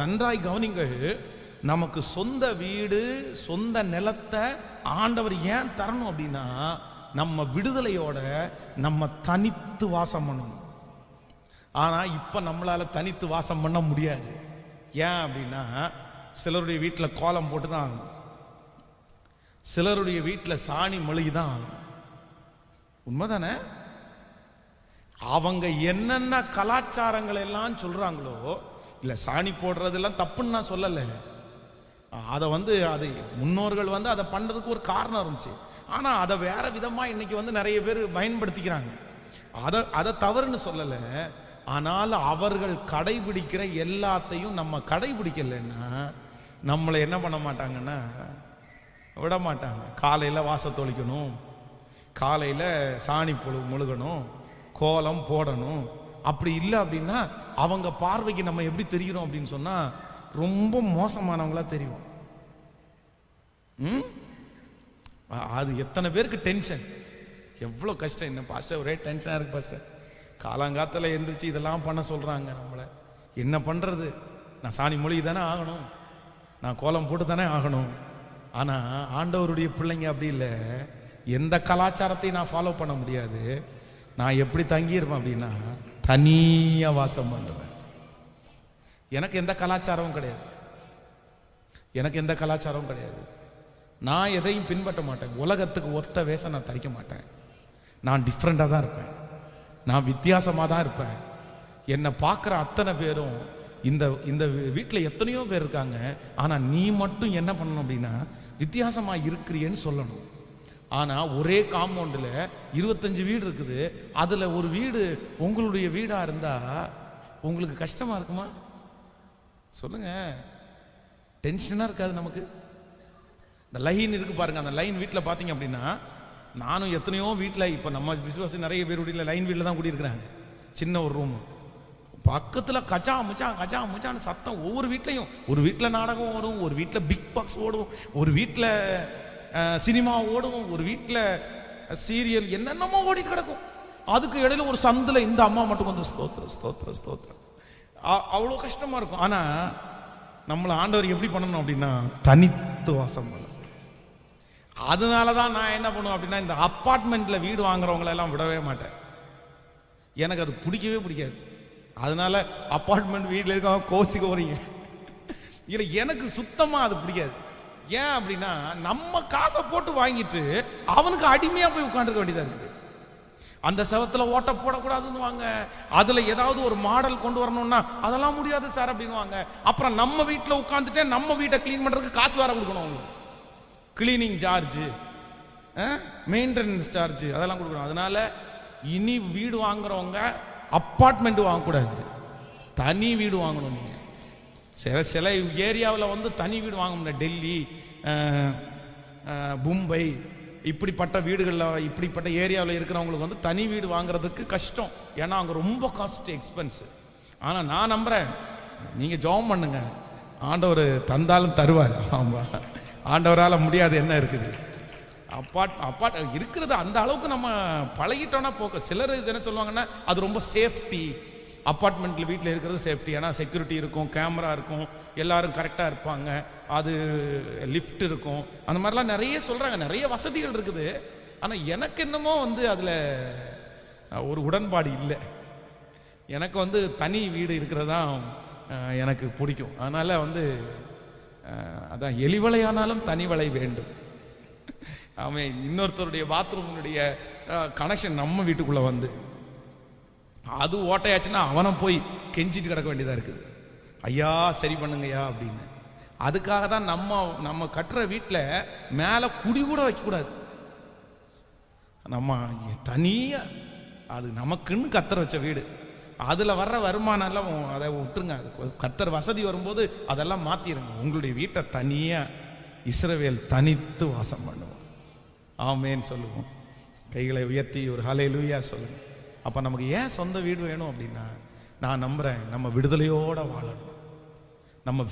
நன்றாய் கவனிங்கள், நமக்கு சொந்த வீடு சொந்த நிலத்தை ஆண்டவர் ஏன் தரணும் அப்படின்னா நம்ம விடுதலையோட நம்ம தனித்து வாசம் பண்ணணும். ஆனா இப்ப நம்மளால தனித்து வாசம் பண்ண முடியாது. ஏன் அப்படின்னா சிலருடைய வீட்டில் கோலம் போட்டு தான் ஆகணும், சிலருடைய வீட்டில் சாணி மொழிகி தான் ஆகணும். உண்மைதானே? அவங்க என்னென்ன கலாச்சாரங்கள் எல்லாம் சொல்றாங்களோ, இல்லை சாணி போடுறதெல்லாம் தப்புன்னு நான் சொல்லலை, அதை அது முன்னோர்கள் அதை பண்றதுக்கு ஒரு காரணம் இருந்துச்சு. ஆனா அதை வேற விதமா இன்னைக்கு நிறைய பேர் பயன்படுத்திக்கிறாங்க. அதை தவறுன்னு சொல்லலை. ஆனால் அவர்கள் கடைபிடிக்கிற எல்லாத்தையும் நம்ம கடைபிடிக்கலைன்னா நம்மளை என்ன பண்ண மாட்டாங்கன்னா விட மாட்டாங்க. காலையில் வாசத்தொளிக்கணும், காலையில் சாணி முழுகணும், கோலம் போடணும். அப்படி இல்லை அப்படின்னா அவங்க பார்வைக்கு நம்ம எப்படி தெரிகிறோம் அப்படின்னு சொன்னா ரொம்ப மோசமானவங்களா தெரியும். அது எத்தனை பேருக்கு டென்ஷன், எவ்வளோ கஷ்டம். என்ன பாஸ்டர் ஒரே டென்ஷனாக இருக்கு பாஸ்டர், காலங்காத்தில் எந்திரிச்சு இதெல்லாம் பண்ண சொல்கிறாங்க. நம்மளை என்ன பண்ணுறது? நான் சாணி மொழிகி தானே ஆகணும், நான் கோலம் போட்டு தானே ஆகணும். ஆனால் ஆண்டவருடைய பிள்ளைங்க அப்படி இல்லை. எந்த கலாச்சாரத்தையும் நான் ஃபாலோ பண்ண முடியாது. நான் எப்படி தங்கியிருப்பேன் அப்படின்னா தனியாக வாசம் பண்ணுவேன். எனக்கு எந்த கலாச்சாரமும் கிடையாது, எனக்கு எந்த கலாச்சாரமும் கிடையாது. நான் எதையும் பின்பற்ற மாட்டேன். உலகத்துக்கு ஒத்த வேஷம் நான் தரிக்க மாட்டேன். நான் டிஃப்ரெண்டாக தான் இருப்பேன், நான் வித்தியாசமாக தான் இருப்பேன். என்னை பார்க்குற அத்தனை பேரும் இந்த இந்த வீட்டில் எத்தனையோ பேர் இருக்காங்க, ஆனால் நீ மட்டும் என்ன பண்ணணும் அப்படின்னா வித்தியாசமாக இருக்கிறியன்னு சொல்லணும். ஆனால் ஒரே காம்பவுண்டில் 25 வீடு இருக்குது, அதில் ஒரு வீடு உங்களுடைய வீடாக இருந்தால் உங்களுக்கு கஷ்டமாக இருக்குமா? சொல்லுங்க. டென்ஷனாக இருக்காது நமக்கு? இந்த லைன் இருக்கு பாருங்க, அந்த லைன் வீட்டில் பார்த்தீங்க அப்படின்னா, நானும் எத்தனையோ வீட்டில், இப்போ நம்ம விசுவாசி நிறைய பேர் வீட்டில் லைன் வீட்டில் தான் குடியிருக்கிறாங்க. சின்ன ஒரு ரூம், பக்கத்தில் கச்சா முச்சான்னு சத்தம். ஒவ்வொரு வீட்லையும், ஒரு வீட்டில் நாடகம் ஓடும், ஒரு வீட்டில் பிக் பாக்ஸ் ஓடும், ஒரு வீட்டில் சினிமா ஓடும், ஒரு வீட்டில் சீரியல் என்னென்னமோ ஓடிட்டு கிடக்கும். அதுக்கு இடையில ஒரு சந்தில் இந்த அம்மா மட்டும் வந்து ஸ்தோத்திரம் ஸ்தோத்திரம் ஸ்தோத்திரம். அவ்வளோ கஷ்டமா இருக்கும். ஆனா நம்மளை ஆண்டவர் எப்படி பண்ணணும் அப்படின்னா தனித்து வாசம் பண்ண. அதனாலதான் நான் என்ன பண்ணுவேன் அப்படின்னா, இந்த அப்பார்ட்மெண்ட்ல வீடு வாங்குறவங்களை எல்லாம் விடவே மாட்டேன். எனக்கு அது பிடிக்கவே பிடிக்காது. அதனால அப்பார்ட்மெண்ட் வீட்டில் இருக்க கோச்சுக்கு போறீங்க இல்லை, எனக்கு சுத்தமா அது பிடிக்காது. ஏன் அப்படின்னா நம்ம காசை போட்டு வாங்கிட்டு அவனுக்கு அடிமையா போய் உட்காந்துருக்க வேண்டியதா இருக்குது. அந்த செவத்துல ஓட்ட போடக்கூடாதுன்னு வாங்க, அதுல ஏதாவது ஒரு மாடல் கொண்டு வரணும்னா அதெல்லாம் முடியாது சார் அப்படின்னு வாங்க. அப்புறம் நம்ம வீட்டில் உட்காந்துட்டு நம்ம வீட்டை கிளீன் பண்றதுக்கு காசு வேற கொடுக்கணும். அவங்களுக்கு கிளீனிங் சார்ஜ், மெயின்டெனன்ஸ் சார்ஜ் அதெல்லாம் கொடுக்கணும். அதனால இனி வீடு வாங்குறவங்க அப்பார்ட்மெண்ட் வாங்கக்கூடாது, தனி வீடு வாங்கணும். நீங்க சில ஏரியாவில் தனி வீடு வாங்க முடியாது. டெல்லி, மும்பை இப்படிப்பட்ட வீடுகளில், இப்படிப்பட்ட ஏரியாவில் இருக்கிறவங்களுக்கு தனி வீடு வாங்குறதுக்கு கஷ்டம். ஏன்னா அங்கே ரொம்ப காஸ்ட் எக்ஸ்பென்ஸ். ஆனால் நான் நம்புறேன், நீங்கள் ஜெபம் பண்ணுங்க, ஆண்டவர் தந்தாலும் தருவார். ஆமாம், ஆண்டவரால் முடியாது என்ன இருக்குது? அப்பார்ட் இருக்கிறது அந்த அளவுக்கு நம்ம பழகிட்டோம்னா போக்க. சிலர் என்ன சொல்லுவாங்கன்னா அது ரொம்ப சேஃப்டி, அப்பார்ட்மெண்ட்டில் வீட்டில் இருக்கிறது சேஃப்டி. ஏன்னா செக்யூரிட்டி இருக்கும், கேமரா இருக்கும், எல்லாரும் கரெக்டாக இருப்பாங்க, அது லிஃப்ட் இருக்கும், அந்த மாதிரிலாம் நிறைய சொல்கிறாங்க, நிறைய வசதிகள் இருக்குது. ஆனால் எனக்கு என்னமோ அதில் ஒரு உடன்பாடு இல்லை. எனக்கு தனி வீடு இருக்கிறதான் எனக்கு பிடிக்கும். அதனால் அதான் எலிவலையானாலும் தனி வலை வேண்டும். அவன் இன்னொருத்தருடைய பாத்ரூமுடைய கனெக்ஷன் நம்ம வீட்டுக்குள்ளே அது ஓட்டையாச்சுன்னா அவனை போய் கெஞ்சிட்டு கிடக்க வேண்டியதாக இருக்குது. ஐயா சரி பண்ணுங்கய்யா அப்படின்னு. அதுக்காக தான் நம்ம கட்டுற வீட்டில் மேலே குடி கூட வைக்கக்கூடாது. நம்ம தனியாக அது நமக்குன்னு கத்தர் வச்ச வீடு, அதில் வர்ற வருமானம் எல்லாம் அதை விட்டுருங்க. அது கத்தர் வசதி வரும்போது அதெல்லாம் மாற்றிடுங்க. உங்களுடைய வீட்டை தனியாக இஸ்ரவேல் தனித்து வாசம் பண்ணுவோம். ஆமேன்னு சொல்லுவோம். கைகளை உயர்த்தி ஒரு ஹல்லேலூயா சொல்லுங்க. அப்போ நமக்கு ஏன் சொந்த வீடு வேணும் அப்படின்னா, நான் நம்புகிறேன் நம்ம விடுதலையோடு வாழணும், நம்ம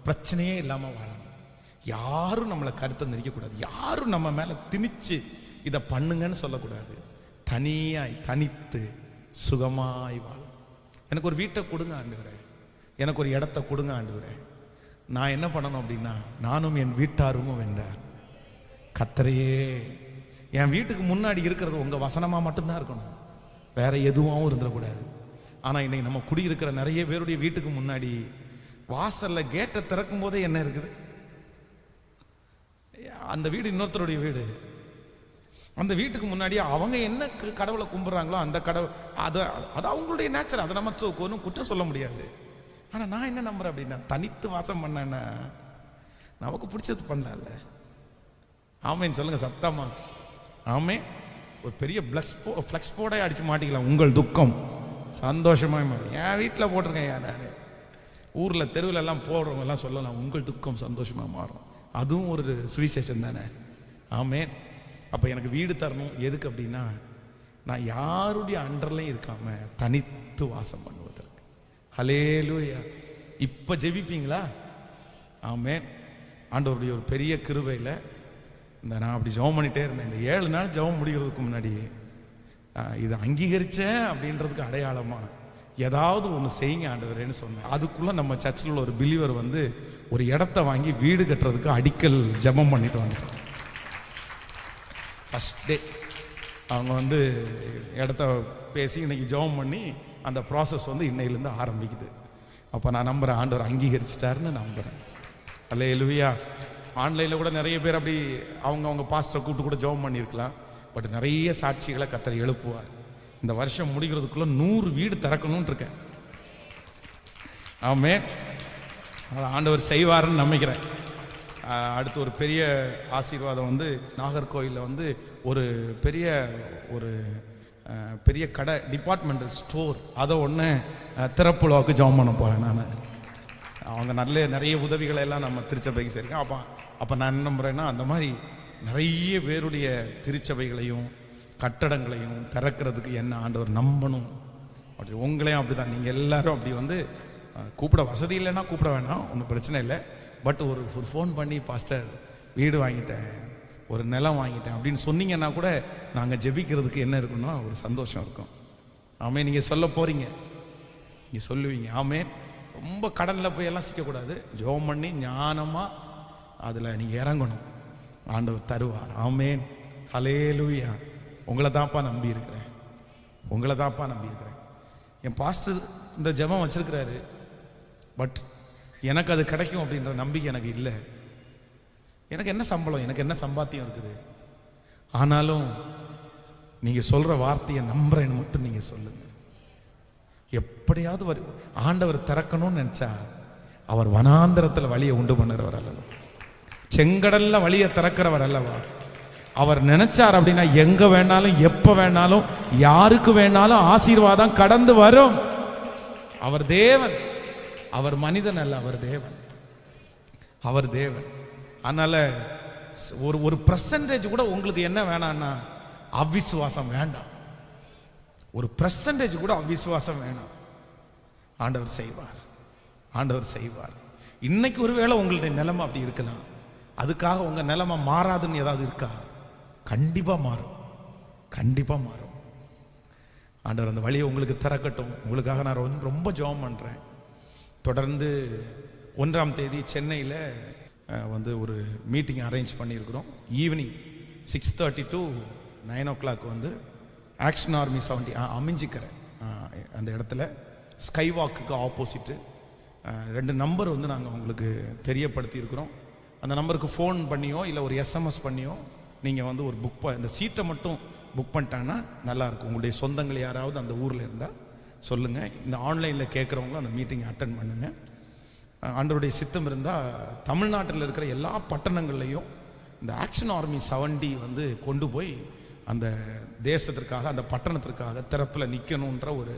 பிரச்சனையே இல்லாமல் வாழணும். யாரும் நம்மளை கருத்தை நிற்கக்கூடாது, யாரும் நம்ம மேலே திணிச்சு இதை பண்ணுங்கன்னு சொல்லக்கூடாது. தனியாய் தனித்து சுகமாய் வாழும். எனக்கு ஒரு வீட்டை கொடுங்க ஆண்டவரே, எனக்கு ஒரு இடத்த கொடுங்க ஆண்டவரே. நான் என்ன பண்ணணும் அப்படின்னா, நானும் என் வீட்டாரும் வென்றார். கர்த்தரையே என் வீட்டுக்கு முன்னாடி இருக்கிறது உங்கள் வசனமாக மட்டும்தான் இருக்கணும், வேற எதுவும் இருந்துடக்கூடாது. ஆனால் இன்னைக்கு நம்ம குடியிருக்கிற நிறைய பேருடைய வீட்டுக்கு முன்னாடி வாசல்ல கேட்டை திறக்கும் போதே என்ன இருக்குது? அந்த வீடு இன்னொருத்தருடைய வீடு. அந்த வீட்டுக்கு முன்னாடி அவங்க என்ன கடவுளை கும்பிட்றாங்களோ அந்த கடவுள், அது அவங்களுடைய நேச்சர், அதை நம்ம ஒன்றும் குற்றம் சொல்ல முடியாது. ஆனால் நான் என்ன நம்புறேன் அப்படின்னா, தனித்து வாசம் பண்ணேன்னா நமக்கு பிடிச்சது பண்ணல. ஆமேன்னு சொல்லுங்க சத்தமா. ஆமே. ஒரு பெரிய ஃப்ளெக்ஸ் போர்டே அடிச்சு மாட்டிக்கலாம், உங்கள் துக்கம் சந்தோஷமா மாறும். என் வீட்டில் போட்டிருக்கேன், நான் ஊரில் தெருவில் எல்லாம் போடுறவங்க எல்லாம் சொல்லலாம், உங்கள் துக்கம் சந்தோஷமாக மாறும். அதுவும் ஒரு சுவிசேஷம் தானே. ஆமே. அப்போ எனக்கு வீடு தரணும், எதுக்கு அப்படின்னா நான் யாருடைய அண்டர்லையும் இருக்காம தனித்து வாசம் பண்ணுவதற்கு. ஹல்லேலூயா. இப்போ ஜெபிப்பீங்களா? ஆமே. ஆண்டவருடைய ஒரு பெரிய கிருபையில் நான் அப்படி ஜெபம் பண்ணிட்டே இருந்தேன். இந்த 7 நாள் ஜெபம் முடிகிறதுக்கு முன்னாடி இது அங்கீகரிச்சேன் அப்படின்றதுக்கு அடையாளமா ஏதாவது ஒன்று செய்யுங்க ஆண்டவரேன்னு சொன்னேன். அதுக்குள்ள நம்ம சர்ச்சில் உள்ள ஒரு பிலீவர் வந்து ஒரு இடத்த வாங்கி வீடு கட்டுறதுக்கு அடிக்கல் ஜெபம் பண்ணிட்டு வந்துட்டோம். ஃபர்ஸ்ட் டே அவங்க வந்து இடத்த பேசி இன்னைக்கு ஜெபம் பண்ணி அந்த ப்ராசஸ் வந்து இன்னையிலேருந்து ஆரம்பிக்குது. அப்போ நான் நம்புகிறேன், ஆண்டவர் அங்கீகரிச்சிட்டாருன்னு நம்புகிறேன். அல்லேலூயா. ஆன்லைனில் கூட நிறைய பேர் அப்படி அவங்க பாஸ்டரை கூப்பிட்டு கூட ஜெபம் பண்ணியிருக்கலாம். பட் நிறைய சாட்சிகளை கர்த்தர் எழுப்புவார். இந்த வருஷம் முடிகிறதுக்குள்ள 100 வீடு திறக்கணும்னு இருக்கேன். ஆமே. ஆண்டவர் செய்வாருன்னு நம்பிக்கிறேன். அடுத்து ஒரு பெரிய ஆசீர்வாதம் வந்து நாகர்கோயிலில் வந்து ஒரு பெரிய கடை, டிபார்ட்மெண்டல் ஸ்டோர், அதை ஒன்று திறப்புலாவுக்கு ஜெபம் பண்ண போகிறேன் நான். அவங்க நிறைய உதவிகளை எல்லாம் நம்ம திருச்சபைக்கு சரிங்க. அப்போ நான் என்ன நம்புகிறேன்னா, அந்த மாதிரி நிறைய பேருடைய திருச்சபைகளையும் கட்டடங்களையும் திறக்கிறதுக்கு என்ன ஆண்டவர் நம்பணும். அப்படி உங்களையும் அப்படி தான், நீங்கள் எல்லாரும் அப்படி வந்து கூப்பிட வசதி இல்லைன்னா கூப்பிட வேணாம், ஒன்றும் பிரச்சனை இல்லை. பட் ஒரு ஃபோன் பண்ணி, பாஸ்டர் வீடு வாங்கிட்டேன், ஒரு நிலம் வாங்கிட்டேன் அப்படின்னு சொன்னீங்கன்னா கூட நாங்கள் ஜெபிக்கிறதுக்கு என்ன இருக்குன்னா ஒரு சந்தோஷம் இருக்கும். ஆமே. நீங்கள் சொல்ல போகிறீங்க, நீங்கள் சொல்லுவீங்க. ஆமே. ரொம்ப கடனில் போய் எல்லாம் சிக்கக்கூடாது. ஜெபம் பண்ணி ஞானமாக அதில் நீங்கள் இறங்கணும், ஆண்டவர் தருவார். ஆமேன். ஹல்லேலூயா. உங்களை தான்ப்பா நம்பி இருக்கிறேன், உங்களை தான்ப்பா நம்பி இருக்கிறேன். என் பாஸ்டர் இந்த ஜெபம் வச்சிருக்கிறாரு, பட் எனக்கு அது கிடைக்கும் அப்படின்ற நம்பிக்கை எனக்கு இல்லை. எனக்கு என்ன சம்பளம், எனக்கு என்ன சம்பாத்தியம் இருக்குது? ஆனாலும் நீங்கள் சொல்கிற வார்த்தையை நம்புறேன்னு மட்டும் நீங்கள் சொல்லுங்க. எப்படியாவது ஆண்டவர் திறக்கணும்னு நினச்சா அவர் வனாந்தரத்தில் வழியை உண்டு பண்ணுறவர் அல்லவா, செங்கடல்ல வழியை திறக்கிறவர் அல்லவா. அவர் நினைச்சார் அப்படின்னா எங்க வேணாலும் எப்ப வேணாலும் யாருக்கு வேணாலும் ஆசீர்வாதம் கடந்து வரும். அவர் தேவன், அவர் மனிதன் அல்ல, அவர் தேவன், அவர் தேவன். அதனால ஒரு பெர்சன்டேஜ் கூட உங்களுக்கு என்ன வேணாம்னா அவிசுவாசம் வேண்டாம். ஒரு பெர்சன்டேஜ் கூட அவிசுவாசம் வேணாம். ஆண்டவர் செய்வார், ஆண்டவர் செய்வார். இன்னைக்கு ஒருவேளை உங்களுடைய நிலைமை அப்படி இருக்கலாம், அதுக்காக உங்க நிலைமை மாறாதுன்னு ஏதாவது இருக்கா? கண்டிப்பா மாறும், கண்டிப்பா மாறும். ஆண்டவர் அந்த வழியை உங்களுக்கு திறக்கட்டும். உங்களுக்காக நான் ரொம்ப ஜெபம் பண்றேன். தொடர்ந்து 1ஆம் தேதி சென்னையில் வந்து ஒரு மீட்டிங் அரேஞ்ச் பண்ணியிருக்கிறோம். ஈவினிங் 6:30 to 9 o'clock வந்து ஆக்ஷன் ஆர்மி 70 அமைஞ்சிக்கிறேன் அந்த இடத்துல ஸ்கை வாக்குக்கு ஆப்போசிட்டு 2 நம்பர் வந்து நாங்கள் உங்களுக்கு தெரியப்படுத்தி இருக்கிறோம். அந்த நம்பருக்கு ஃபோன் பண்ணியோ இல்லை ஒரு எஸ்எம்எஸ் பண்ணியோ நீங்கள் வந்து ஒரு இந்த சீட்டை மட்டும் புக் பண்ணிட்டாங்கன்னா நல்லாயிருக்கும். உங்களுடைய சொந்தங்கள் யாராவது அந்த ஊரில் இருந்தால் சொல்லுங்கள். இந்த ஆன்லைனில் கேட்குறவங்களும் அந்த மீட்டிங் அட்டன் பண்ணுங்கள். ஆண்டவருடைய சித்தம் இருந்தால் தமிழ்நாட்டில் இருக்கிற எல்லா பட்டணங்கள்லையும் இந்த ஆக்ஷன் ஆர்மி 70 வந்து கொண்டு போய் அந்த தேசத்திற்காக, அந்த பட்டணத்திற்காக திறப்பில் நிற்கணுன்ற ஒரு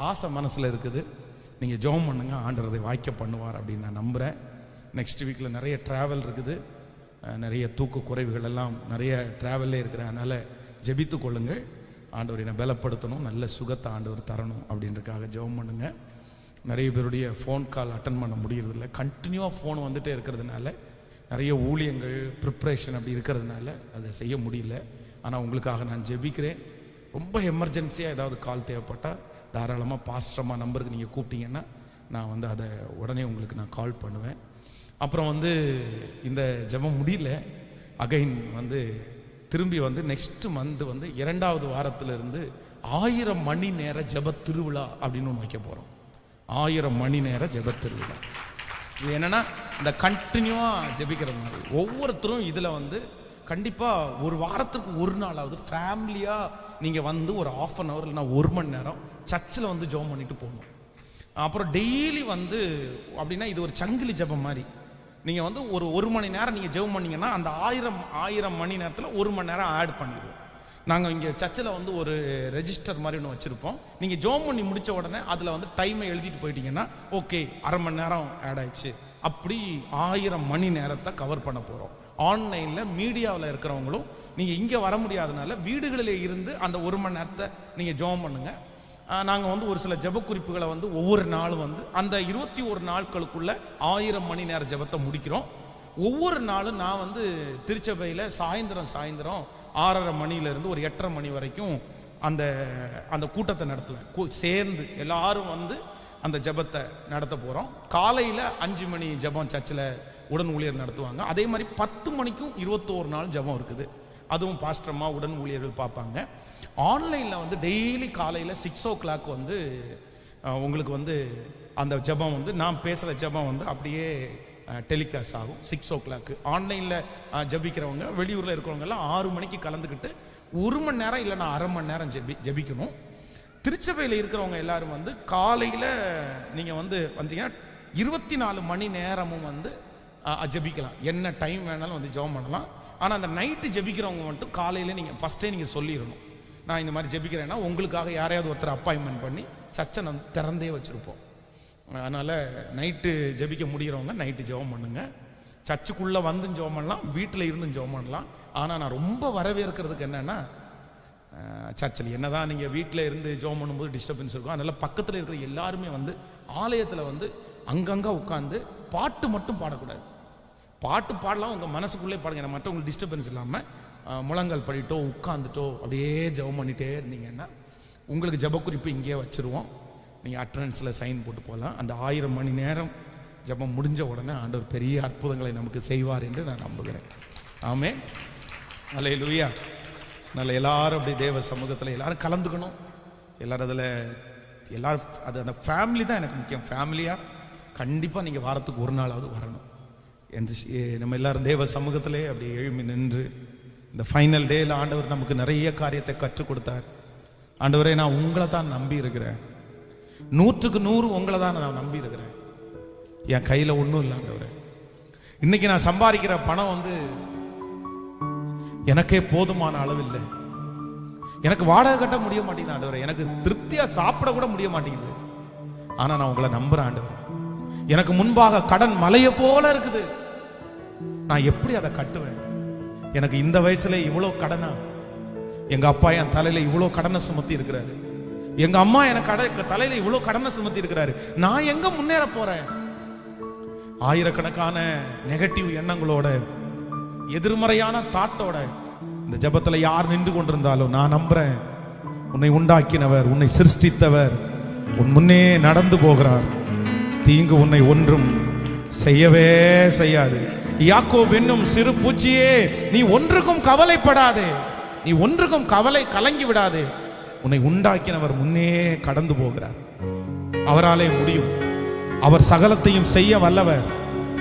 ஆசை மனசில் இருக்குது. நீங்கள் ஜெபம் பண்ணுங்க, ஆண்டவர் அதை வாய்க்க பண்ணுவார் அப்படின்னு நான் நம்புகிறேன். நெக்ஸ்ட் வீக்கில் நிறைய ட்ராவல் இருக்குது, நிறைய தூக்க குறைவுகள் எல்லாம் நிறைய ட்ராவல்லே இருக்கிறேன். அதனால் ஜெபித்து கொள்ளுங்கள். ஆண்டவர் என்னை பலப்படுத்தணும், நல்ல சுகத்தை ஆண்டவர் தரணும் அப்படின்றதுக்காக ஜெபம் பண்ணுங்க. நிறைய பேருடைய ஃபோன் கால் அட்டன் பண்ண முடியறதில்ல, கண்டினியூவாக ஃபோன் வந்துகிட்டே இருக்கிறதுனால நிறைய ஊழியங்கள் ப்ரிப்ரேஷன் அப்படி இருக்கிறதுனால அதை செய்ய முடியல. ஆனால் உங்களுக்காக நான் ஜெபிக்கிறேன். ரொம்ப எமர்ஜென்சியாக ஏதாவது கால் தேவைப்பட்டால் தாராளமாக பாஸ்டர்மா நம்பருக்கு நீங்கள் கூப்பிட்டீங்கன்னா நான் வந்து அதை உடனே உங்களுக்கு நான் கால் பண்ணுவேன். அப்புறம் வந்து இந்த ஜெபம் முடியல, அகைன் வந்து திரும்பி வந்து நெக்ஸ்ட் மந்த் வந்து 2வது வாரத்திலிருந்து 1000 மணி நேர ஜெப திருவிழா அப்படின்னு ஒன்று வைக்க போகிறோம். 1000 மணி நேர ஜெப திருவிழா. இது என்னன்னா இந்த கண்டினியூவாக ஜெபிக்கிறது மாதிரி ஒவ்வொருத்தரும் இதில் வந்து கண்டிப்பாக ஒரு வாரத்துக்கு ஒரு நாளாவது ஃபேமிலியாக நீங்கள் வந்து ஒரு 1/2 hour இல்லைனா 1 மணி நேரம் சர்ச்சில் வந்து ஜெபம் பண்ணிட்டு போகணும். அப்புறம் டெய்லி வந்து அப்படின்னா இது ஒரு சங்கிலி ஜெபம் மாதிரி. நீங்கள் வந்து ஒரு மணி நேரம் நீங்கள் ஜெபம் பண்ணிங்கன்னா அந்த 1000 மணி நேரத்தில் 1 மணி நேரம் ஆட் பண்ணிடுவோம். நாங்கள் இங்கே சர்ச்சில் வந்து ஒரு ரெஜிஸ்டர் மாதிரி ஒன்று வச்சுருப்போம். நீங்கள் ஜெபம் பண்ணி முடித்த உடனே அதில் வந்து டைமை எழுதிட்டு போயிட்டீங்கன்னா ஓகே, அரை மணி நேரம் ஆட் ஆயிடுச்சு. அப்படி 1000 மணி நேரத்தை கவர் பண்ண போகிறோம். ஆன்லைனில் மீடியாவில் இருக்கிறவங்களும் நீங்கள் இங்கே வர முடியாதனால வீடுகளில் இருந்து அந்த 1 மணி நேரத்தை நீங்கள் ஜெபம் பண்ணுங்கள். நாங்கள் வந்து ஒரு சில ஜெப குறிப்புகளை வந்து ஒவ்வொரு நாளும் வந்து அந்த 21 நாட்களுக்குள்ள 1000 மணி நேர ஜெபத்தை முடிக்கிறோம். ஒவ்வொரு நாளும் நான் வந்து திருச்சபையில் சாயந்தரம் 6:30 மணியிலேருந்து ஒரு 8:30 மணி வரைக்கும் அந்த கூட்டத்தை நடத்துவேன். சேர்ந்து எல்லாரும் வந்து அந்த ஜெபத்தை நடத்த போகிறோம். காலையில் 5 மணி ஜெபம் சர்ச்சில் உடன் ஊழியர் நடத்துவாங்க. அதே மாதிரி 10 மணிக்கும் 21 நாள் ஜெபம் இருக்குது. அதுவும் பாஸ்டர்மா உடன் ஊழியர்கள் பார்ப்பாங்க. ஆன்லைனில் வந்து டெய்லி காலையில் 6 o'clock வந்து உங்களுக்கு வந்து அந்த ஜெபம் வந்து நான் பேசுகிற ஜெபம் வந்து அப்படியே டெலிகாஸ்ட் ஆகும். 6 o'clock ஆன்லைனில் ஜெபிக்கிறவங்க வெளியூரில் இருக்கிறவங்கெல்லாம் 6 மணிக்கு கலந்துக்கிட்டு 1 மணி நேரம் இல்லைனா அரை மணி நேரம் ஜெபிக்கணும். திருச்சபையில் இருக்கிறவங்க எல்லாரும் வந்து காலையில் நீங்கள் வந்து வந்தீங்கன்னா 24 மணி நேரமும் வந்து ஜெபிக்கலாம். என்ன டைம் வேணாலும் வந்து ஜெபம் பண்ணலாம். ஆனால் அந்த நைட்டு ஜெபிக்கிறவங்க மட்டும் காலையில் நீங்கள் ஃபஸ்ட்டே நீங்கள் சொல்லிடணும், நான் இந்த மாதிரி ஜெபிக்கிறேன்னா உங்களுக்காக யாரையாவது ஒருத்தர் அப்பாயின்மெண்ட் பண்ணி சர்ச்சை நம்ம திறந்தே வச்சுருப்போம். அதனால் நைட்டு ஜெபிக்க முடிகிறவங்க நைட்டு ஜெபம் பண்ணுங்க. சர்ச்சுக்குள்ளே வந்து ஜெபம் பண்ணலாம், வீட்டில் இருந்து ஜெபம் பண்ணலாம். ஆனால் நான் ரொம்ப வரவேற்கிறதுக்கு என்னென்னா, சர்ச்சில் என்ன தான் நீங்கள் வீட்டில் இருந்து ஜெபம் பண்ணும்போது டிஸ்டர்பன்ஸ் இருக்கும். அதனால் பக்கத்தில் இருக்கிற எல்லாருமே வந்து ஆலயத்தில் வந்து அங்கங்கே உட்காந்து பாட்டு மட்டும் பாடக்கூடாது. பாட்டு பாடலாம், உங்கள் மனசுக்குள்ளே பாடுங்க, மற்றவங்களுக்கு டிஸ்டர்பன்ஸ் இல்லாமல் முழங்கால் படிட்டோ உட்காந்துட்டோ அப்படியே ஜெபம் பண்ணிகிட்டே இருந்தீங்கன்னா உங்களுக்கு ஜெப குறிப்பு இங்கேயே வச்சுருவோம். நீங்கள் அட்டண்டன்ஸில் சைன் போட்டு போகலாம். அந்த 1000 மணி நேரம் ஜெபம் முடிஞ்ச உடனே ஆண்டவர் பெரிய அற்புதங்களை நமக்கு செய்வார் என்று நான் நம்புகிறேன். ஆமென், அல்லேலூயா. நல்ல எல்லாரும் அப்படி தேவ சமூகத்தில் எல்லாரும் கலந்துக்கணும். எல்லாரும் அதில் எல்லாரும் அந்த ஃபேமிலி தான் எனக்கு முக்கியம். ஃபேமிலியாக கண்டிப்பாக நீங்கள் வாரத்துக்கு ஒரு நாளாவது வரணும். நம்ம எல்லாரும் தேவ சமூகத்திலே அப்படி எழும்பி நின்று இந்த ஃபைனல் டேயில் ஆண்டவர் நமக்கு நிறைய காரியத்தை கற்றுக் கொடுத்தார். ஆண்டவரே, நான் உங்களை தான் நம்பி இருக்கிறேன், 100க்கு 100 உங்களை தான் நான் நம்பி இருக்கிறேன். என் கையில் ஒன்றும் இல்லை ஆண்டவரே. இன்னைக்கு நான் சம்பாதிக்கிற பணம் வந்து எனக்கே போதுமான அளவு இல்லை. எனக்கு வாடகை கட்ட முடிய மாட்டேங்குது ஆண்டவரே, எனக்கு திருப்தியாக சாப்பிட கூட முடிய மாட்டேங்குது. ஆனால் நான் உங்களை நம்புகிறேன் ஆண்டவரே. எனக்கு முன்பாக கடன் மலையை போல இருக்குது, நான் எப்படி அதை கட்டுவேன்? எனக்கு இந்த வயசுல இவ்வளோ கடனா? எங்க அப்பா என் தலையில இவ்வளோ கடனை சுமத்தி இருக்கிறாரு, எங்க அம்மா எனக்கு தலையில இவ்வளோ கடனை சுமத்தி இருக்கிறாரு. நான் எங்க முன்னேற போறேன்? ஆயிரக்கணக்கான நெகட்டிவ் எண்ணங்களோட, எதிர்மறையான தாட்டோட இந்த ஜெபத்துல யார் நின்று கொண்டிருந்தாலும் நான் நம்புறேன், உன்னை உண்டாக்கினவர், உன்னை சிருஷ்டித்தவர் உன் முன்னே நடந்து போகிறார். தீங்கு உன்னை ஒன்றும் செய்யவே செய்யாது. யாக்கோபு என்னும் சிறு பூச்சியே, நீ ஒன்றுக்கும் கவலைப்படாதே, நீ ஒன்றுக்கும் கலங்கி விடாதே. உன்னை உண்டாக்கினவர் முன்னே கடந்து போகிறார். அவராலே முடியும். அவர் சகலத்தையும் செய்ய வல்லவர்.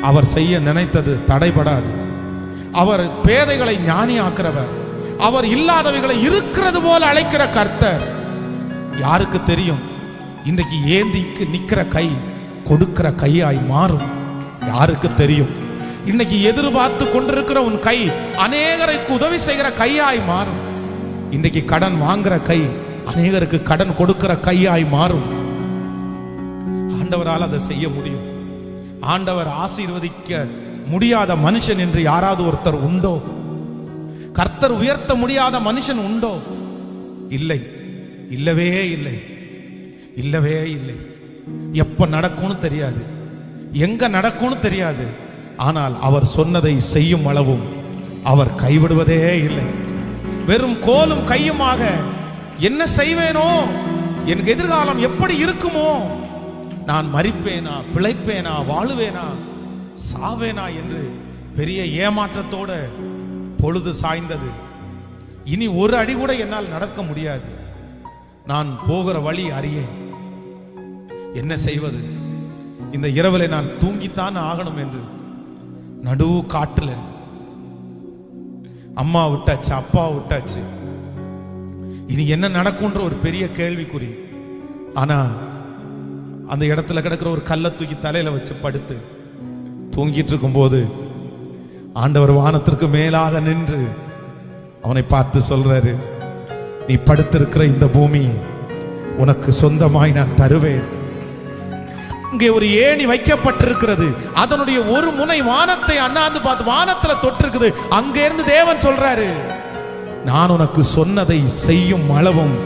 அவர் செய்ய நினைத்தது தடைபடாது. அவர் பேதைகளை ஞானி ஆக்கிறவர். அவர் இல்லாதவைகளை இருக்கிறது போல அழைக்கிற கர்த்தர். யாருக்கு தெரியும் இன்றைக்கு ஏந்திக்கு நிக்கிற கை கொடுக்கிற கையாய் மாறும்? யாருக்கு தெரியும் இன்னைக்கு எதிர்பார்த்து கொண்டிருக்கிற உன் கை அநேகருக்கு உதவி செய்கிற கையாய் மாறும். இன்னைக்கு கடன் வாங்குற கை அநேகருக்கு கடன் கொடுக்கிற கையாய் மாறும். ஆண்டவரால் அதை செய்ய முடியும். ஆண்டவர் ஆசீர்வதிக்க முடியாத மனுஷன் என்று யாராவது ஒருத்தர் உண்டோ? கர்த்தர் உயர்த்த முடியாத மனுஷன் உண்டோ? இல்லை, இல்லவே இல்லை, இல்லவே இல்லை. எப்ப நடக்கும்னு தெரியாது, எங்க நடக்கும்னு தெரியாது. ஆனால் அவர் சொன்னதை செய்யும் அளவும் அவர் கைவிடுவதே இல்லை. வெறும் கோலும் கையுமாக என்ன செய்வேனோ, எனக்கு எதிர்காலம் எப்படி இருக்குமோ, நான் மரிப்பேனா, பிழைப்பேனா, வாழுவேனா, சாவேனா என்று பெரிய ஏமாற்றத்தோட பொழுது சாய்ந்தது. இனி ஒரு அடி கூட என்னால் நடக்க முடியாது. நான் போகிற வழி அறியேன். என்ன செய்வது? இந்த இரவிலே நான் தூங்கித்தான் ஆகணும் என்று நடு காட்டுல அம்மா விட்டாச்சு, அப்பா விட்டாச்சு. இனி என்ன நடக்கும்ன்ற ஒரு பெரிய கேள்விக்குறி. ஆனா அந்த இடத்துல கிடக்கிற ஒரு கல்லை தூக்கி தலையில வச்சு படுத்து தூங்கிட்டு இருக்கும் போது ஆண்டவர் வானத்திற்கு மேலாக நின்று அவனை பார்த்து சொல்றாரு, நீ படுத்திருக்கிற இந்த பூமி உனக்கு சொந்தமாய் நான் தருவேன். இங்கே ஒரு ஏணி வைக்கப்பட்டிருக்கிறது. அதனுடைய ஒரு முனை வானத்தை அண்ணாந்து பார்த்து வானத்துல தொட்டிருக்குது. அங்க இருந்து தேவன் சொல்றாரு, நான் உனக்கு சொன்னதை செய்யும் அளவும்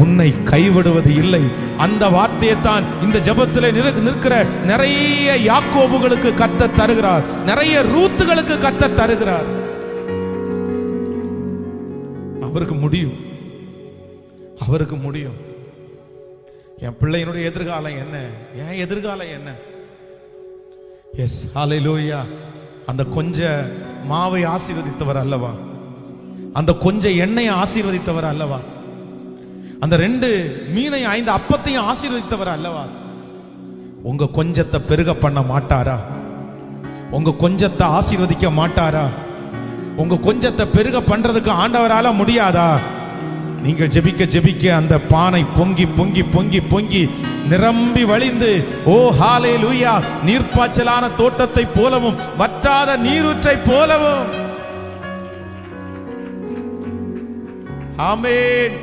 உன்னை கைவிடுவது இல்லை. அந்த வார்த்தையை தான் இந்த ஜெபத்தில் நிற்கிற நிறைய யாக்கோபுகளுக்கு கர்த்தர் தருகிறார், நிறைய ரூத்துகளுக்கு கர்த்தர் தருகிறார். அவருக்கு முடியும், அவருக்கு முடியும். என் பிள்ளையினுடைய எதிர்காலம் என்ன, என் எதிர்காலம் என்ன? எஸ், ஹல்லேலூயா. அந்த கொஞ்ச மாவை ஆசீர்வதித்தவர் அல்லவா, அந்த கொஞ்ச எண்ணெயை ஆசீர்வதித்தவர் அல்லவா, அந்த 2 மீனையும் 5 அப்பத்தையும் ஆசீர்வதித்தவர் அல்லவா. உங்க கொஞ்சத்தை பெருக பண்ண மாட்டாரா? உங்க கொஞ்சத்தை ஆசீர்வதிக்க மாட்டாரா? உங்க கொஞ்சத்தை பெருக பண்றதுக்கு ஆண்டவரால முடியாதா? நீங்கள் ஜெபிக்க ஜெபிக்க அந்த பானை பொங்கி பொங்கி பொங்கி பொங்கி நிரம்பி வழிந்து, ஓ ஹல்லேலூயா, நீர்ப்பாய்ச்சலான தோட்டத்தை போலவும் வற்றாத நீரூற்றை போலவும். ஆமென்.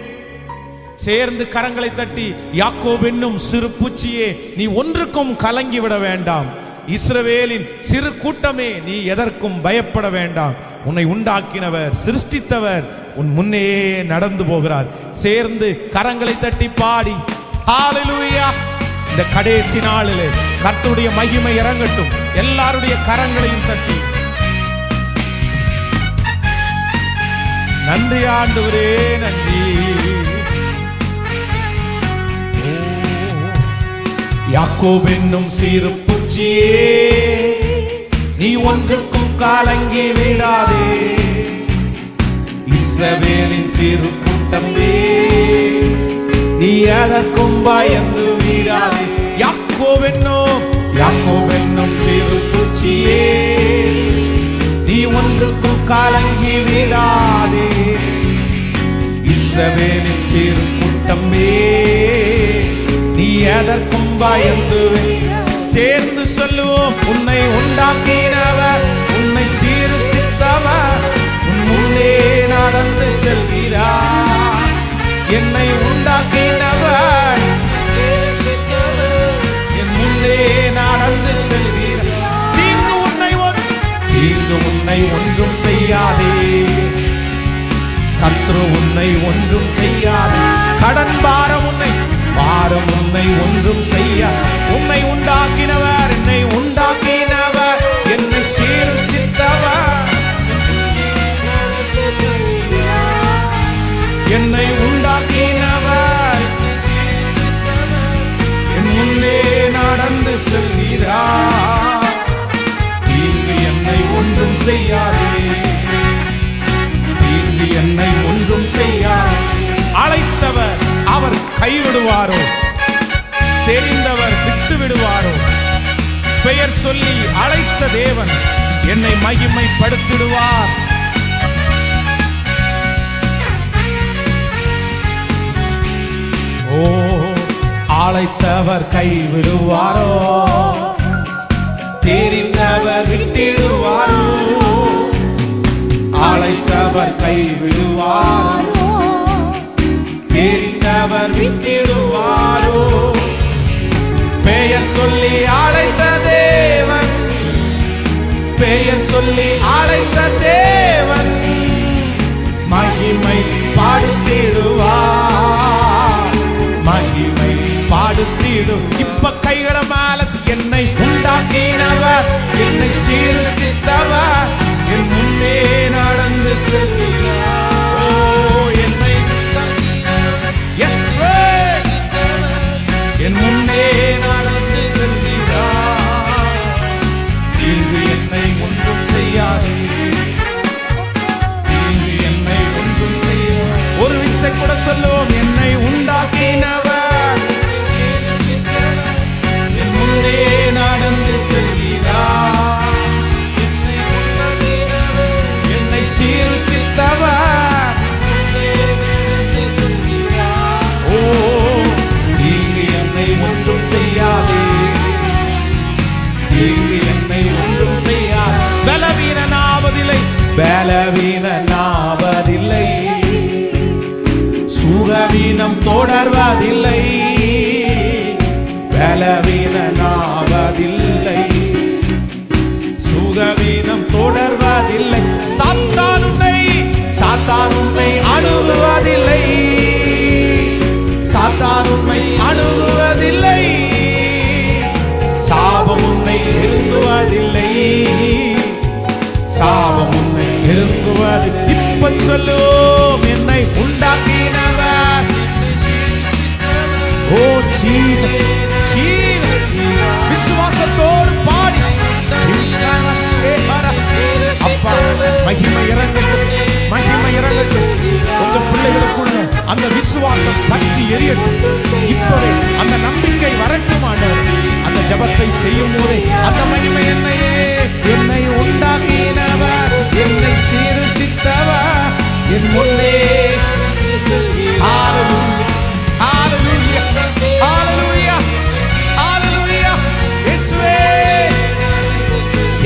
சேர்ந்து கரங்களை தட்டி, யாக்கோபு என்னும் சிறு பூச்சியே, நீ ஒன்றுக்கும் கலங்கி விட வேண்டாம். இஸ்ரவேலின் சிறு கூட்டமே, நீ எதற்கும் பயப்பட வேண்டாம். உன்னை உண்டாக்கினவர், சிருஷ்டித்தவர் உன் முன்னே நடந்து போகிறார். சேர்ந்து கரங்களை தட்டி பாடி ஹல்லேலூயா. இந்த கடைசி நாளிலே கர்த்தருடைய மகிமை இறங்கட்டும். எல்லாருடைய கரங்களையும் தட்டி நன்றி ஆண்டவரே, நன்றி. யாக்கோபு என்னும் சிறு பூச்சியே, நீ ஒன்றுக்கும் கலங்கி விடாதே. இஸ்ரவேலின் சிறு கூட்டமே, நீ எதற்கும் பயந்து விடாதே. யாக்கோபு என்னும் சிறு பூச்சியே, நீ ஒன்றுக்கும் கலங்கி விடாதே. இஸ்ரவேலின் சிறு கூட்டமே, நீ எதற்கும் பயந்து. சேர்ந்து சொல்லுவோம், உன்னை உண்டாக்கினவர், உன்னை சீருஷ்டித்தவர் உன் முன்னே நடந்து செல்கிறார். என்னை உண்டாக்கினவர் என் முன்னே நடந்து செல்கிறார். தீங்கு உன்னை ஒன்றும் செய்யாதே. சத்ரு உன்னை ஒன்றும் செய்யாதே. கடன் பாரம் உன்னை ஒன்றும் செய்ய. உன்னை உண்டாக்கினவர், என்னை உண்டாக்கினவர், என்னை சீருஷ்டித்தவர், என்னை உண்டாக்கினவர் என் முன்னே நடந்து செல்கிறார். தீங்கு என்னை ஒன்றும் செய்யாதே, தீங்கு என்னை ஒன்றும் செய்யாதே. அழைத்தவர் அவர் கைவிடுவாரோ? தெரிந்தவர் விட்டு விடுவாரோ? பெயர் சொல்லி அழைத்த தேவன் என்னை மகிமைப்படுத்திடுவார். ஓ, அழைத்தவர் கைவிடுவாரோ? தெரிந்தவர் விட்டிடுவாரோ? அழைத்தவர் கைவிடுவாரோ? தெரிந்தவர் விட்டிடுவாரோ? பெயர் சொல்லி அழைத்த தேவன், பெயர் சொல்லி அழைத்த தேவன் மகிமை பாடுத்திடுவார், மகிமை பாடுத்திடும். இப்ப கைகளை மேல, என்னை உண்டாக்கினவர், என்னை சீருஷ்டித்தவர் என் முன்னே நடந்து செல்கிறார். ஓ, என்னை என் முன்னே நடந்து தீங்கு என்னை ஒன்றும் செய்யாது, தீங்கு என்னை ஒன்றும் செய்யாது. ஒரு விசை கூட சொல்லுவோம். என்னை உண்டாக்கினவர் என் முன்னே நடந்து செல்கிறார், என்னை சீர்திருத்தவர். ஓ, தீங்கு என்னை ஒன்றும் செய்யாது, தீங்கு என்னை ஒன்றும் செய்யாது. பலவீனனாவதில்லை, பலவீனனாவதில்லை, சுகவீனம் தொடர்வதில்லை, பலவீனனாவதில்லை, சுகவீனம் தொடர்வதில்லை. சாத்தான் உன்னை அணுகுவதில்லை, சாத்தான் உன்னை அணுகுவதில்லை, சாபம் உன்னை நெருங்குவதில்லை, சாபம் உன்னை நெருங்குவதில்லை. இப்ப சொல்லுவோம். என்னை உண்டாக்கினவர். ஓ ஜீசஸ், ஜீசஸ். விசுவாசத்தோடு பாடி அப்பா மகிமை இறங்கட்டும், மகிமை இறங்கட்டும். உங்க பிள்ளைகளுக்குள்ள அந்த விசுவாசம் பற்றி எரியட்டும். இப்பவே அந்த நம்பிக்கை வரட்டும் ஆண்டவர். அந்த ஜெபத்தை செய்யும் போதே அந்த மகிமை என்னை உண்டாக்கினவர், என்னை சீர்திருத்தவர், என் முன்னே. ஹalleluya, ஹalleluya, ஹalleluya, ஹalleluya. இயேசுவே.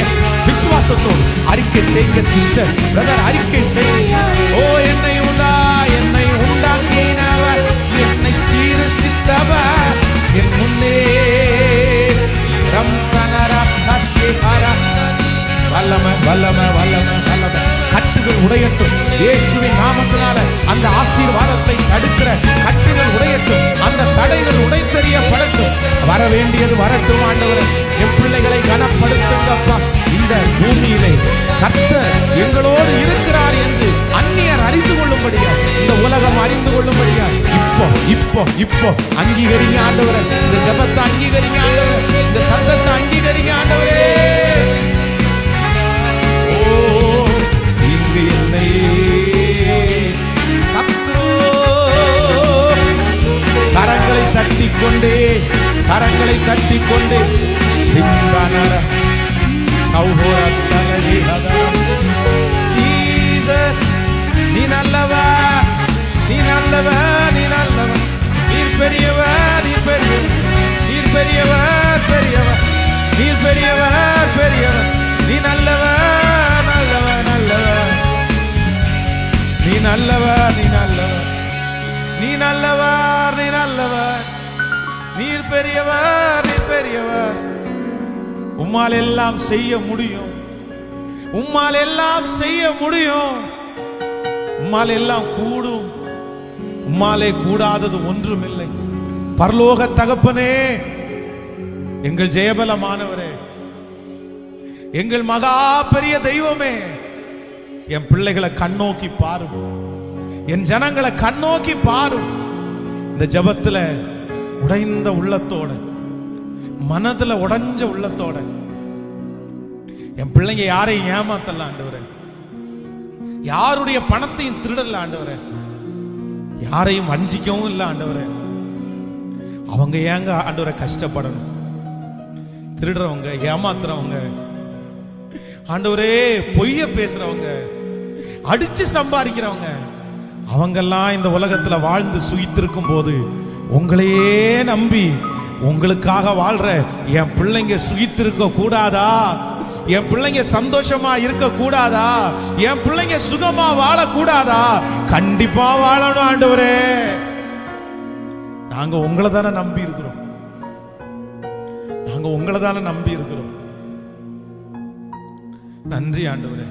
எஸ், விசுவாசத்தோடு அறிக்கை செய்யுங்க சிஸ்டர், பிரதர், அறிக்கை செய்யுங்க. ஓ, என்னை உண்டாக்கினவர், என்னை சீர்திருத்தவர், என் முன்னே. வல்லமை, வல்லமை, வல்லமை, வல்லமை. கட்டுகள் உடையட்டும் இயேசுவின் நாமத்தினால. அந்த ஆசீர்வாதத்தை தடுக்கிற கட்டுகள் உடையட்டும், அந்த தடைகள் உடைத்தெறியப்படட்டும். வர வேண்டியது வரட்டும் ஆண்டவரே. என் பிள்ளைகளை கனப்படுத்துங்கப்பா. இந்த பூமியிலே கர்த்தர் எங்களோடு இருக்கிறார் என்று அந்நியர் அறிந்து கொள்ளும்படியா, இந்த உலகம் அறிந்து கொள்ளும்படியா இப்போ அங்கீகரிங்க ஆண்டவரே. இந்த ஜெபத்தை அங்கீகரிங்க ஆண்டவரே, இந்த சத்தத்தை அங்கீகரிங்க ஆண்டவரே. ஓ, இங்கு என்னை சத்ரு கரங்களை தட்டிக்கொண்டே, கரங்களை தட்டிக்கொண்டே ஜீசஸ், நீ நல்லவர், நீ நல்லவர், நீ நல்லவர், நீர் பெரியவர், நீர் பெரியவர், நீர் பெரியவர், பெரியவர், நீர் பெரியவர், பெரியவர், நீ நல்லவர், நல்லவர், நல்லவர், நீ நல்லவர், நீ நல்லவர், நீ நல்லவர், நீ நல்லவர், நீர் பெரியவர், நீர் பெரியவர். உம்மால் எல்லாம் செய்ய முடியும், உம்மால் எல்லாம் செய்ய முடியும், உம்மால் எல்லாம் கூடும், உம்மாலே கூடாதது ஒன்றுமில்லை. பரலோக தகப்பனே, எங்கள் ஜெயபலமானவரே, எங்கள் மகா பெரிய தெய்வமே, என் பிள்ளைகளை கண்ணோக்கி பாரும், என் ஜனங்களை கண்ணோக்கி பாரும். இந்த ஜெபத்துல உடைந்த உள்ளத்தோட, மனதுல உடைஞ்ச உள்ளத்தோட, என் பிள்ளைங்க யாரையும் ஏமாத்தல ஆண்டவரே, யாருடைய பணத்தையும் திருடல ஆண்டவரே, யாரையும் வஞ்சிக்கவும் இல்லை ஆண்டவரே. அவங்க ஏங்க ஆண்டவரை கஷ்டப்படணும்? திருடுறவங்க, ஏமாத்துறவங்க ஆண்டவரே, பொய்ய பேசுறவங்க, அடிச்சு சம்பாதிக்கிறவங்க, அவங்கெல்லாம் இந்த உலகத்துல வாழ்ந்து சுகித்திருக்கும் போது உங்களையே நம்பி உங்களுக்காக வாழ்ற என் பிள்ளைங்க சுகித்திருக்க கூடாதா? என் பிள்ளைங்க சந்தோஷமா இருக்க கூடாதா? என் பிள்ளைங்க சுகமா வாழ கூடாதா? கண்டிப்பா வாழணும் ஆண்டவரே. நாங்க உங்களை தானே நம்பி இருக்கிறோம், நாங்க உங்களை தானே நம்பி இருக்கிறோம். நன்றி ஆண்டவரே.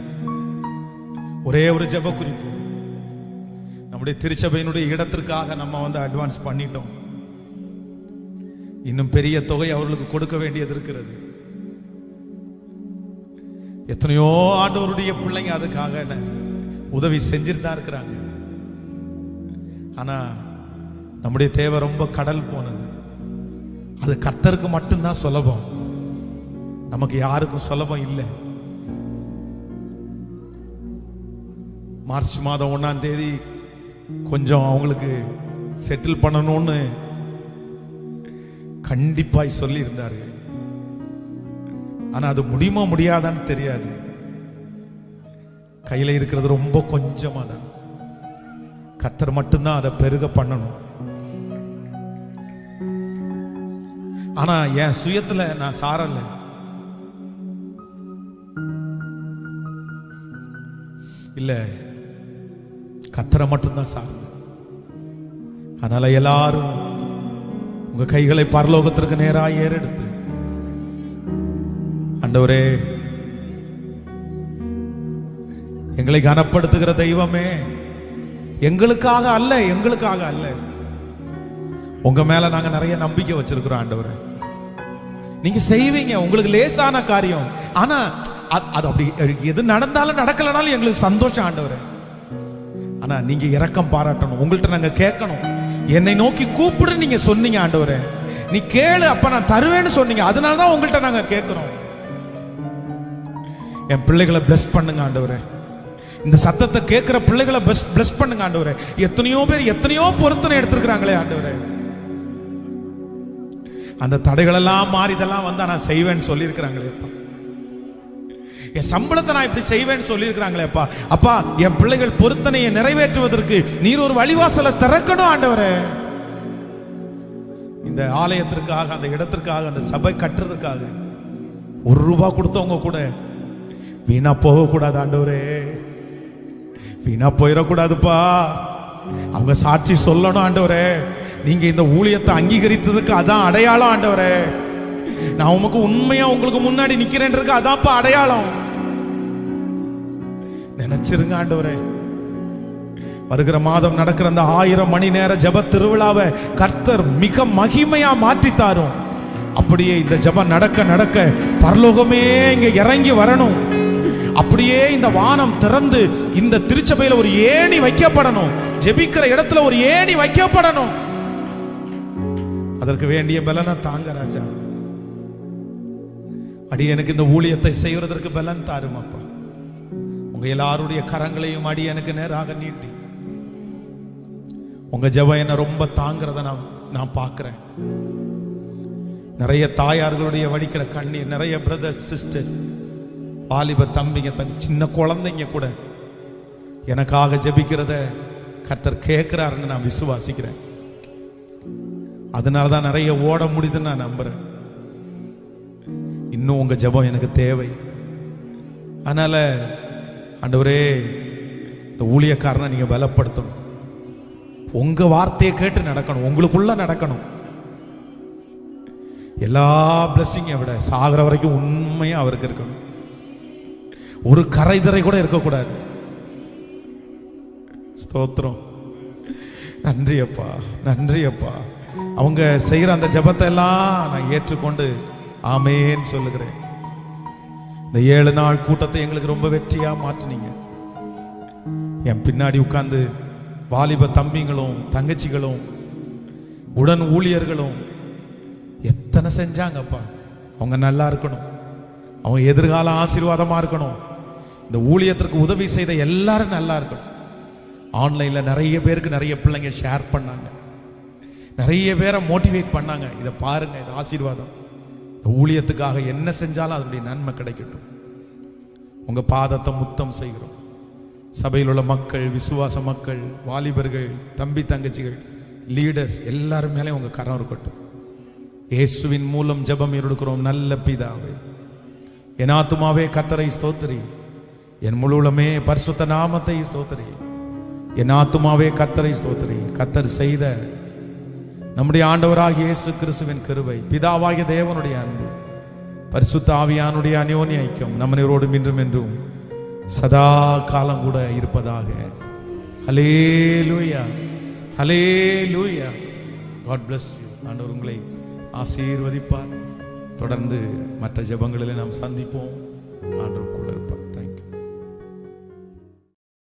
ஒரே ஒரு ஜெப குறிப்பு, நம்முடைய திருச்சபையினுடைய இடத்திற்காக நம்ம அட்வான்ஸ் பண்ணிட்டோம். இன்னும் பெரிய தொகை அவர்களுக்கு கொடுக்க வேண்டியது இருக்கிறது. எத்தனையோ ஆண்டவருடைய பிள்ளைங்க அதுக்காக உதவி செஞ்சுட்டு தான் இருக்கிறாங்க. ஆனா நம்முடைய தேவை ரொம்ப கடல் போனது. அது கர்த்தருக்கு மட்டும்தான் சுலபம், நமக்கு யாருக்கும் சுலபம் இல்லை. மார்ச் மாதம் 1ஆம் தேதி கொஞ்சம் அவங்களுக்கு செட்டில் பண்ணணும்னு கண்டிப்பாய் சொல்லி இருந்தாரு. ஆனா அது முடியுமா முடியாதான்னு தெரியாது. கையில இருக்கிறது ரொம்ப கொஞ்சமா தான். கர்த்தர் மட்டும்தான் அதை பெருக பண்ணணும். ஆனா என் சுயத்துல நான் சாரல. இல்ல, கர்த்தரை மட்டும்தான் சார். அதனால எல்லாரும் உங்க கைகளை பரலோகத்திற்கு நேராக ஏறெடுத்து, ஆண்டவரே, எங்களை கனப்படுத்துகிற தெய்வமே, எங்களுக்காக அல்ல, எங்களுக்காக அல்ல, உங்க மேல நாங்க நிறைய நம்பிக்கை வச்சிருக்கிறோம் ஆண்டவரே. நீங்க செய்வீங்க, உங்களுக்கு லேசான காரியம். ஆனா அது அப்படி எது நடந்தாலும் நடக்கலனாலும் எங்களுக்கு சந்தோஷம் ஆண்டவரே. ஆனா நீங்க இரக்கம் பாராட்டணும். உங்கள்கிட்ட நாங்க கேட்கணும். என்னை நோக்கி கூப்பிடு நீங்க சொன்னீங்க ஆண்டவரே. நீ கேளு, அப்ப நான் தருவேன்னு சொன்னீங்க. அதனாலதான் உங்கள்கிட்ட நாங்க கேட்கிறோம். என் பிள்ளைகளை பிளஸ் பண்ணுங்க ஆண்டவரே. இந்த சத்தத்தை கேட்கிற பிள்ளைகளை பிளஸ் பண்ணுங்க ஆண்டவரே. எத்தனையோ பேர் எத்தனையோ பொருத்தனை எடுத்திருக்கிறாங்களே ஆண்டவரே. அந்த தடைகள் எல்லாம் மாறி இதெல்லாம் வந்தா நான் செய்வேன்னு சொல்லியிருக்கிறாங்களே அப்பா. என் சம்பளத்தை நான் இப்படி செய்வேன்னு சொல்லியிருக்கிறாங்களே அப்பா. அப்பா, என் பிள்ளைகள் பொருத்தனையை நிறைவேற்றுவதற்கு நீர் ஒரு வழிவாசலை திறக்கணும் ஆண்டவரே. இந்த ஆலயத்திற்காக, அந்த இடத்திற்காக, அந்த சபை கட்டுறதுக்காக ₹1 கொடுத்தவங்க கூட வீணா போக கூடாது ஆண்டவரே. வீணா போயிடக்கூடாதுப்பா. அவங்க சாட்சி சொல்லணும் ஆண்டவரே. நீங்க இந்த ஊழியத்தை அங்கீகரித்ததுக்கு அதான் அடையாளம் ஆண்டவரே. நான் உமக்கு உண்மையா உங்களுக்கு முன்னாடி நிக்கிறேன்றதுக்கு அதான்ப்பா அடையாளம். நினைச்சிருங்க ஆண்டவரே. வருகிற மாதம் நடக்கிற அந்த 1000 மணி நேர ஜெப திருவிழாவை கர்த்தர் மிக மகிமையா மாற்றித்தாரும். அப்படியே இந்த ஜெபம் நடக்க நடக்க பரலோகமே இங்க இறங்கி வரணும். அப்படியே இந்த வானம் திறந்து இந்த திருச்சபையில ஒரு ஏணி வைக்கப்படணும். ஜெபிக்கிற இடத்துல ஒரு ஏணி வைக்கப்படணும். அதற்கு வேண்டிய பலனை தாங்க ராஜா. அடியனுக்கு இந்த ஊழியத்தை செய்வதற்கு பலன் தாரும் அப்பா. உங்க எல்லாருடைய கரங்களையும் அடியனுக்கு நேராக நீட்டி உங்க ஜெபம் என்ன ரொம்ப தாங்கிறத நான் பார்க்கிறேன். நிறைய தாயார்களுடைய வடிக்கிற கண்ணீர், நிறைய பிரதர்ஸ் சிஸ்டர்ஸ், வாலிப தம்பிங்க, சின்ன குழந்தைங்க கூட எனக்காக ஜெபிக்கிறத கர்த்தர் கேட்கிறாருன்னு நான் விசுவாசிக்கிறேன். அதனாலதான் நிறைய ஓட முடியுதுன்னு நான் நம்புறேன். இன்னும் உங்க ஜெபம் எனக்கு தேவை. அதனால ஆண்டவரே, இந்த ஊழியக்காரனை நீங்க பலப்படுத்தணும். உங்க வார்த்தையை கேட்டு நடக்கணும், உங்களுக்குள்ள நடக்கணும். எல்லா பிளஸிங்கை விட சாகிற வரைக்கும் உண்மையா அவருக்கு இருக்கணும். ஒரு கரைதரை கூட இருக்கக்கூடாது. ஸ்தோத்திரம். நன்றி அப்பா, நன்றி அப்பா. அவங்க செய்யற அந்த ஜெபத்தை எல்லாம் நான் ஏற்றுக்கொண்டு ஆமேன்னு சொல்லுகிறேன். இந்த 7 நாள் கூட்டத்தை எங்களுக்கு ரொம்ப வெற்றியா மாற்றினீங்க. என் பின்னாடி உட்கார்ந்து வாலிப தம்பிங்களும் தங்கச்சிகளும் உடன் ஊழியர்களும் எத்தனை செஞ்சாங்கப்பா. அவங்க நல்லா இருக்கணும், அவங்க எதிர்கால ஆசீர்வாதமா இருக்கணும். இந்த ஊழியத்திற்கு உதவி செய்த எல்லாரும் நல்லா இருக்கணும். ஆன்லைன்ல நிறைய பேருக்கு நிறைய பிள்ளைங்க ஷேர் பண்ணாங்க, நிறைய பேரை மோட்டிவேட் பண்ணாங்க. இதை பாருங்க, இது ஆசீர்வாதம். இந்த ஊழியத்துக்காக என்ன செஞ்சாலும் அதனுடைய நன்மை கிடைக்கட்டும். உங்க பாதத்தை முத்தம் செய்கிறோம். சபையில் உள்ள மக்கள், விசுவாச மக்கள், வாலிபர்கள், தம்பி தங்கச்சிகள், லீடர்ஸ் எல்லாரும் மேலே உங்க கரம் இருக்கட்டும். இயேசுவின் மூலம் ஜெபம் எடுக்கிறோம் நல்ல பிதாவே. என் ஆத்துமாவே கர்த்தரை ஸ்தோத்திரி, என் முழுவதுமே பரிசுத்த நாமத்தை ஸ்தோத்திரி. என் ஆத்துமாவே கர்த்தரை ஸ்தோத்திரி. கர்த்தர் செய்த நம்முடைய ஆண்டவராகிய இயேசு கிறிஸ்துவின் கிருபை, பிதாவாகிய தேவனுடைய அன்பு, பரிசுத்த ஆவியானுடைய அந்யோன்ய ஐக்கியம் நம்மளோடும் இன்றும் என்றும் சதா காலம் கூட இருப்பதாக. Hallelujah, hallelujah. God bless you. ஆண்டவர் உங்களை ஆசீர்வதிப்பார். தொடர்ந்து மற்ற ஜெபங்களிலே நாம் சந்திப்போம். ஆண்டவர் கூட